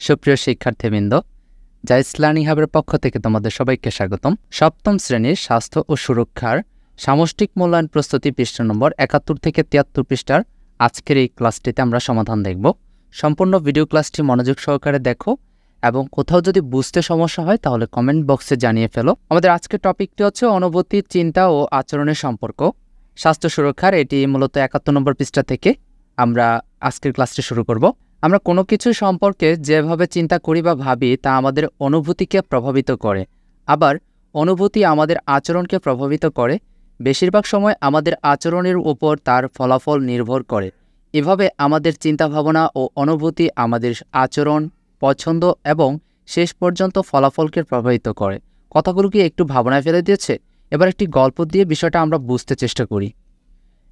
সুপ্রিয় শিক্ষার্থীবৃন্দ, জাইস লার্নিং হাবের পক্ষ থেকে তোমাদের সবাইকে স্বাগতম। সপ্তম শ্রেণীর স্বাস্থ্য ও সুরক্ষার সামষ্টিক মূল্যায়ন প্রস্তুতি পৃষ্ঠা নম্বর ৭১ থেকে ৭৩ পৃষ্ঠার আজকের এই ক্লাসটিতে আমরা সমাধান দেখব। সম্পূর্ণ ভিডিও ক্লাসটি মনোযোগ সহকারে দেখো এবং কোথাও যদি বুঝতে সমস্যা হয় তাহলে কমেন্ট বক্সে জানিয়ে ফেলো। আমাদের আজকের টপিকটি হচ্ছে অনুভূতি, চিন্তা ও আচরণের সম্পর্ক স্বাস্থ্য সুরক্ষার। এটি মূলত ৭১ নম্বর পৃষ্ঠা থেকে আমরা আজকের ক্লাসটি শুরু করব। আমরা কোনো কিছু সম্পর্কে যেভাবে চিন্তা করি বা ভাবি তা আমাদের অনুভূতিকে প্রভাবিত করে, আবার অনুভূতি আমাদের আচরণকে প্রভাবিত করে। বেশিরভাগ সময় আমাদের আচরণের উপর তার ফলাফল নির্ভর করে। এভাবে আমাদের চিন্তাভাবনা ও অনুভূতি আমাদের আচরণ, পছন্দ এবং শেষ পর্যন্ত ফলাফলকে প্রভাবিত করে। কথাগুলো কি একটু ভাবনায় ফেলে দিয়েছে? এবার একটি গল্প দিয়ে বিষয়টা আমরা বুঝতে চেষ্টা করি।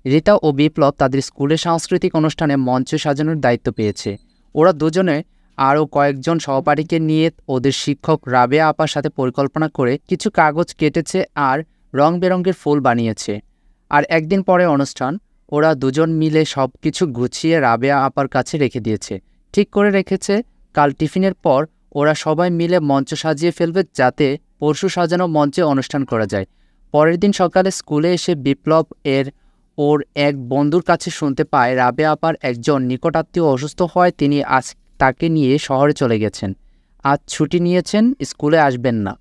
রীতা ও বিপ্লব তাদের স্কুলের সাংস্কৃতিক অনুষ্ঠানে মঞ্চ সাজানোর দায়িত্ব পেয়েছে। ওরা দুজনে আরও কয়েকজন সহপাঠীকে নিয়ে ওদের শিক্ষক রাবেয়া আপার সাথে পরিকল্পনা করে কিছু কাগজ কেটেছে আর রং বেরঙের ফুল বানিয়েছে। আর একদিন পরে অনুষ্ঠান, ওরা দুজন মিলে সব কিছু গুছিয়ে রাবেয়া আপার কাছে রেখে দিয়েছে। ঠিক করে রেখেছে কাল টিফিনের পর ওরা সবাই মিলে মঞ্চ সাজিয়ে ফেলবে, যাতে পরশু সাজানো মঞ্চে অনুষ্ঠান করা যায়। পরের দিন সকালে স্কুলে এসে বিপ্লব ওর এক বন্ধুর কাছে শুনতে পায় রাবেয়া আপার একজন নিকটাত্মীয় অসুস্থ হয়, তিনি আজ তাকে নিয়ে শহরে চলে গেছেন, আজ ছুটি নিয়েছেন, স্কুলে আসবেন না।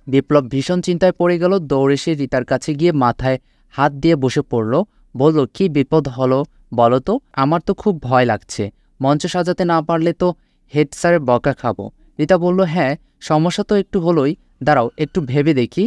বিপ্লব ভীষণ চিন্তায় পড়ে গেল। দৌড়ে সে রীতার কাছে গিয়ে মাথায় হাত দিয়ে বসে পড়ল। বলল, কি বিপদ হলো বলো তো? আমার তো খুব ভয় লাগছে, মঞ্চ সাজাতে না পারলে তো হেড স্যারের বকা খাবো। রীতা বলল, হ্যাঁ সমস্যা তো একটু হলোই, দাঁড়াও একটু ভেবে দেখি,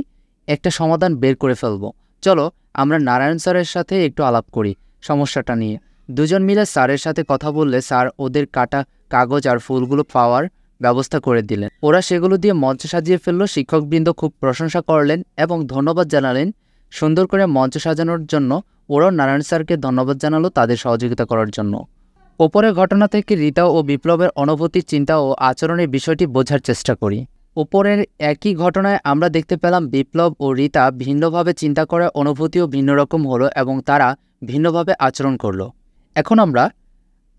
একটা সমাধান বের করে ফেলবো। চলো আমরা নারায়ণ স্যারের সাথে একটু আলাপ করি সমস্যাটা নিয়ে। দুজন মিলে স্যারের সাথে কথা বললে স্যার ওদের কাটা কাগজ আর ফুলগুলো পাওয়ার ব্যবস্থা করে দিলেন। ওরা সেগুলো দিয়ে মঞ্চ সাজিয়ে ফেললো। শিক্ষকবৃন্দ খুব প্রশংসা করলেন এবং ধন্যবাদ জানালেন সুন্দর করে মঞ্চ সাজানোর জন্য। ওরাও নারায়ণ স্যারকে ধন্যবাদ জানালো তাদের সহযোগিতা করার জন্য। ওপরের ঘটনা থেকে রীতা ও বিপ্লবের অনুভূতি, চিন্তা ও আচরণের বিষয়টি বোঝার চেষ্টা করি। ওপরের একই ঘটনায় আমরা দেখতে পেলাম বিপ্লব ও রীতা ভিন্নভাবে চিন্তা করার অনুভূতিও ভিন্ন রকম হলো এবং তারা ভিন্নভাবে আচরণ করলো। এখন আমরা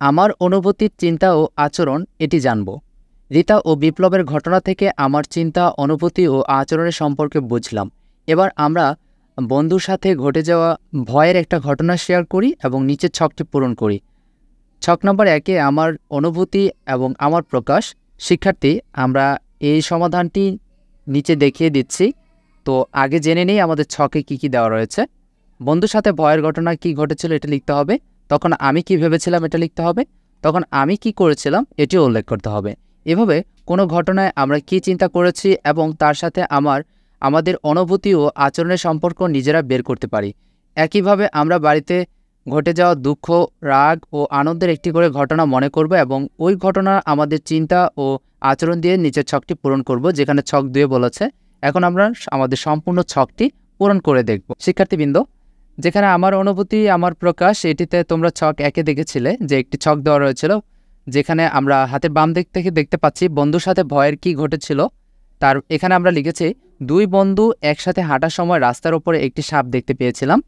আমার অনুভূতি, চিন্তা ও আচরণ এটি জানব। রীতা ও বিপ্লবের ঘটনা থেকে আমার চিন্তা, অনুভূতি ও আচরণের সম্পর্কে বুঝলাম। এবার আমরা বন্ধুর সাথে ঘটে যাওয়া ভয়ের একটা ঘটনা শেয়ার করি এবং নিচের ছকটি পূরণ করি। ছক নম্বর 1 আমার অনুভূতি এবং আমার প্রকাশ। শিক্ষার্থী, আমরা এই সমাধানটি নিচে দেখিয়ে দিচ্ছি, তো আগে জেনে নেই আমাদের ছকে কি কি দেওয়া রয়েছে। বন্ধুর সাথে ভয়ের ঘটনা কি ঘটেছিল এটা লিখতে হবে, তখন আমি কি ভেবেছিলাম এটা লিখতে হবে, তখন আমি কি করেছিলাম এটিও উল্লেখ করতে হবে। এভাবে কোনো ঘটনায় আমরা কি চিন্তা করেছি এবং তার সাথে আমাদের অনুভূতি ও আচরণের সম্পর্ক নিজেরা বের করতে পারি। একইভাবে আমরা বাড়িতে ঘটে যাওয়া দুঃখ, রাগ ও আনন্দের একটি করে ঘটনা মনে করব এবং ওই ঘটনা আমাদের চিন্তা ও আচরণ দিয়ে নিচের ছকটি পূরণ করব, যেখানে ছক 2 বলেছে। এখন আমরা আমাদের সম্পূর্ণ ছকটি পূরণ করে দেখব। শিক্ষার্থীবৃন্দ, যেখানে আমার অনুভূতি, আমার প্রকাশ, এটিতে তোমরা ছক 1 দেখেছিলে যে একটি ছক দেওয়া রয়েছিল, যেখানে আমরা হাতের বাম দিক থেকে দেখতে পাচ্ছি বন্ধুর সাথে ভয়ের কি ঘটেছিল। তার এখানে আমরা লিখেছি 2 বন্ধু একসাথে হাঁটার সময় রাস্তার উপরে একটি সাপ দেখতে পেয়েছিলাম।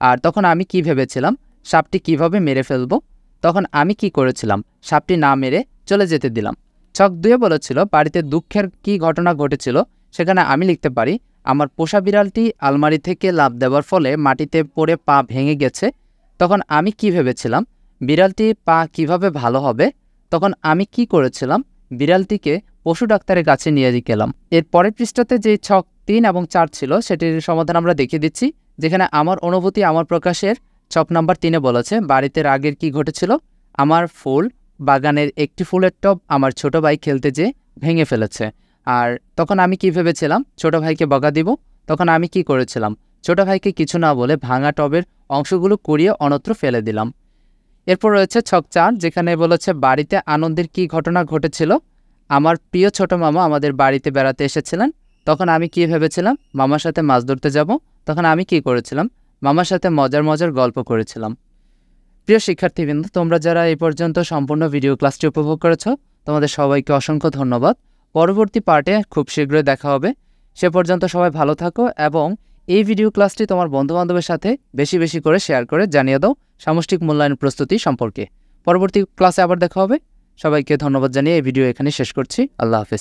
আর তখন আমি কি ভেবেছিলাম, সাপটি কিভাবে মেরে ফেলবো। তখন আমি কি করেছিলাম, সাপটি না মেরে চলে যেতে দিলাম। ছক 2 বলেছিল বাড়িতে দুঃখের কি ঘটনা ঘটেছিল, সেখানে আমি লিখতে পারি আমার পোষা বিড়ালটি আলমারি থেকে লাফ দেওয়ার ফলে মাটিতে পড়ে পা ভেঙে গেছে। তখন আমি কি ভেবেছিলাম, বিড়ালটি পা কিভাবে ভালো হবে। তখন আমি কি করেছিলাম, বিড়ালটিকে পশু ডাক্তারের কাছে নিয়ে গেলাম। এর পরের পৃষ্ঠাতে যে ছক 3 এবং 4 ছিল সেটির সমাধান আমরা দেখিয়ে দিচ্ছি, যেখানে আমার অনুভূতি, আমার প্রকাশের ছক নাম্বার 3 বলেছে বাড়িতে রাগের কি ঘটেছিল, আমার ফুল বাগানের একটি ফুলের টব আমার ছোট ভাই খেলতে যেয়ে ভেঙে ফেলেছে। আর তখন আমি কি ভেবেছিলাম, ছোট ভাইকে বকা দিব। তখন আমি কি করেছিলাম, ছোট ভাইকে কিছু না বলে ভাঙা টবের অংশগুলো কুড়িয়ে অন্যত্র ফেলে দিলাম। এরপর রয়েছে ছক 4, যেখানে বলেছে বাড়িতে আনন্দের কি ঘটনা ঘটেছিল, আমার প্রিয় ছোট মামা আমাদের বাড়িতে বেড়াতে এসেছিলেন। তখন আমি কি ভেবেছিলাম, মামার সাথে মাছ ধরতে যাব। তখন আমি কি করেছিলাম, মামার সাথে মজার মজার গল্প করেছিলাম। প্রিয় শিক্ষার্থীবৃন্দ, তোমরা যারা এই পর্যন্ত সম্পূর্ণ ভিডিও ক্লাসটি উপভোগ করেছ, তোমাদের সবাইকে অসংখ্য ধন্যবাদ। পরবর্তী পার্টে খুব শীঘ্রই দেখা হবে। সে পর্যন্ত সবাই ভালো থাকো এবং এই ভিডিও ক্লাসটি তোমার বন্ধুবান্ধবের সাথে বেশি বেশি করে শেয়ার করে জানিয়ে দাও সামষ্টিক মূল্যায়ন প্রস্তুতি সম্পর্কে। পরবর্তী ক্লাসে আবার দেখা হবে। সবাইকে ধন্যবাদ জানিয়ে এই ভিডিও এখানে শেষ করছি। আল্লাহ হাফেজ।